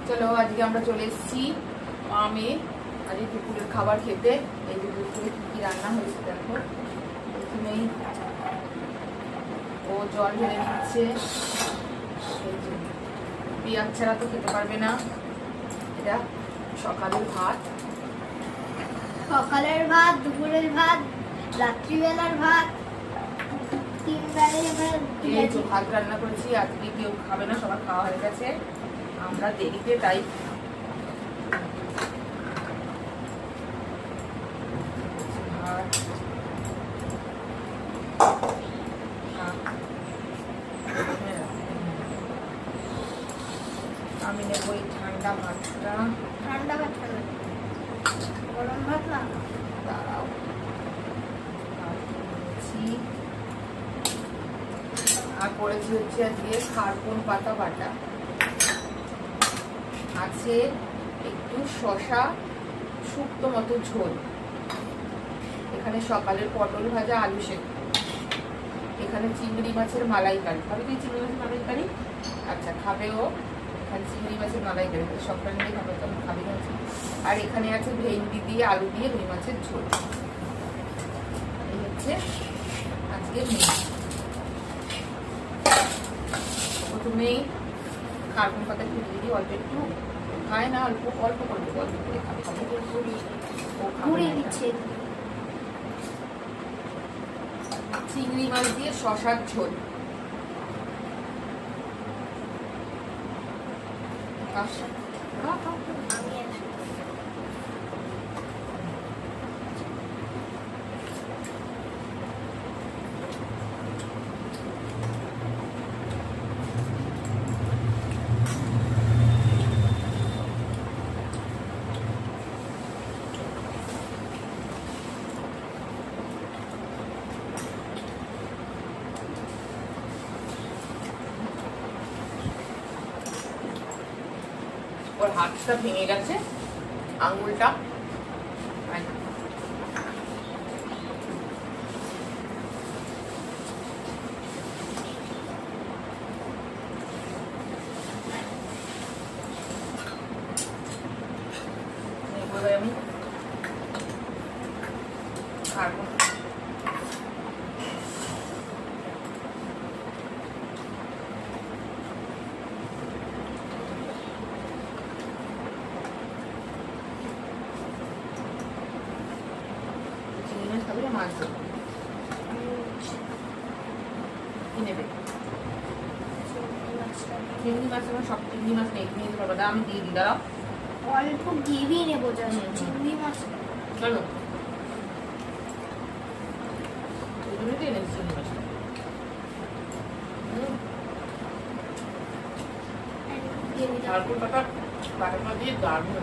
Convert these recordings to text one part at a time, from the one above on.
চলো আজকে আমরা চলে এসেছি মেয়ে আজকে দুপুরের খাবার খেতে। এই যে দুপুরে কি কি রান্না হয়েছে দেখো। প্রথমেই ও জল ঢেলে নিচ্ছে, পেঁয়াজ ছাড়া তো খেতে পারবে না। এটা সকালের ভাত, দুপুরের ভাত, রাত্রিবেলার ভাত, 3 বেলায় ভাত রান্না করেছি। আজকে কেউ খাবে না, সবার খাওয়া হয়ে গেছে, আমরা দেরিতে তাই আমি নেবো এই ঠান্ডা ভাতটা। ঠান্ডা ভাত খাবে, গরম ভাত না। দাঁড়াও, আর করেছি হচ্ছে আজকে খারকুন পাতা বাটা আছে, একটু শসা শুক্তো মতো ঝোল, এখানে সকালের পটল ভাজা, আলু সেদ্ধ, এখানে চিংড়ি মাছের মালাইকারি। খাবে কি চিংড়ি মাছের মালাইকারি? আচ্ছা খাবে ও। এখানে চিংড়ি মাছের মালাইকারি, সবটা নিয়ে খাবে, তখন খাবে না। আর এখানে আছে ভেন্ডি দিয়ে আলু দিয়ে রুই মাছের ঝোল। এই হচ্ছে আজকে মেনু। প্রথমেই খারকুন পাতা কুড়িয়ে দিই, অল্প একটু খায় না, অল্প অল্প করবে, অল্প করে খাবে, চিংড়ি মাছ দিয়ে শশার ঝোল। ওর হাতটা ভেঙে গেছে, আঙুলটা। আমি খাবো মাছ দেবো। কি নেবে? চিংড়ি মাছ? আমার সব চিংড়ি মাছ নেই, নিতে পারবো না, আমি দিয়ে দিই। দাঁড়াও, অল্প গ্রেভি নেবো, চিংড়ি মাছ। চলো ওই জন্যই তো এনেছি চিংড়ি মাছটা। খারকুন পাতা বাটা দিয়ে দারুণ।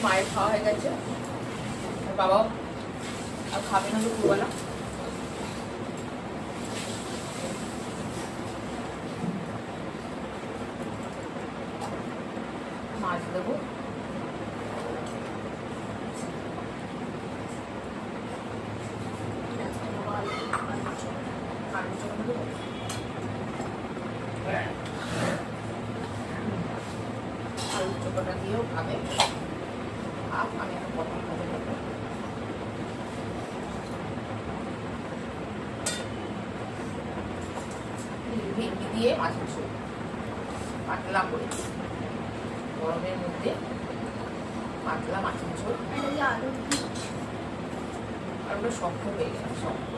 মায়ের খাওয়া হয়ে গেছে, বাবাও আর খাবে না দুপুরবেলা। দেবো। আলু চপ দেবো। আলু চোপাটা দিয়েও খাবে। আমি একটা পটল ভাজা দেবো। ভেন্ডি দিয়ে মাছের ঝোল পাতলা করে, গরমের মধ্যে পাতলা মাছের ঝোল। আলু আর ওটা শক্ত হয়ে গেছে, শক্ত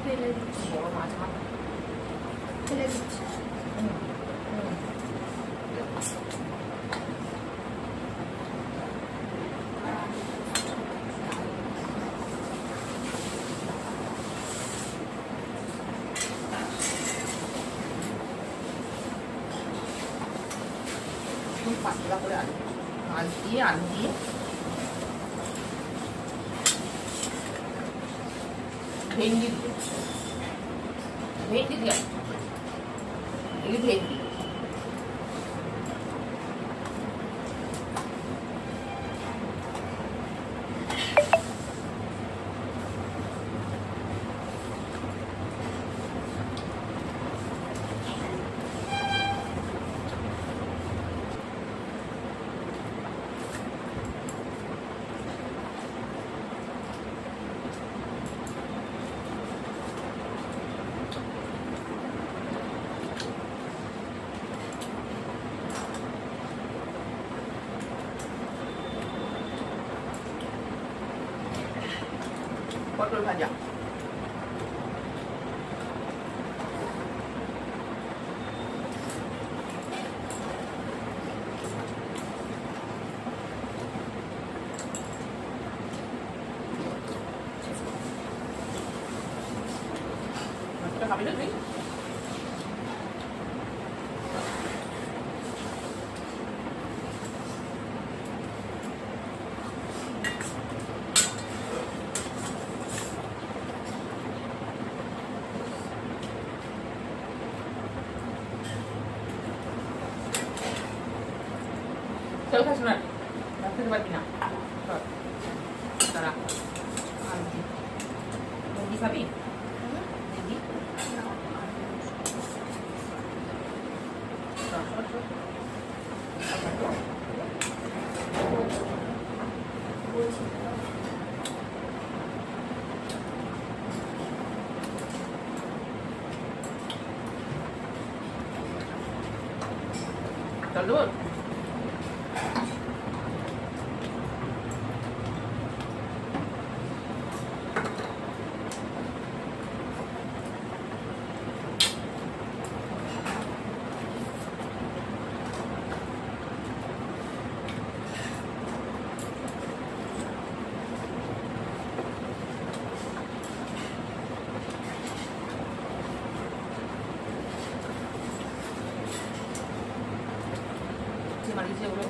ফেলে দিচ্ছি, বড় মাছ মাছ। ফেলে দিচ্ছি। পাতলা করে আলু, মাছ দিয়ে আলু দিয়ে ভেন্ডি দিয়ে, ভেন্ডি দিয়ে এগুলি ভেন্ডি। পটল ভাজা, খাবি না তুই? চল খাস না, খেতে পারবি না। তারা আর মুরগি খাবি? দিদি চল দেবো। মারিয়েছে ওগুলো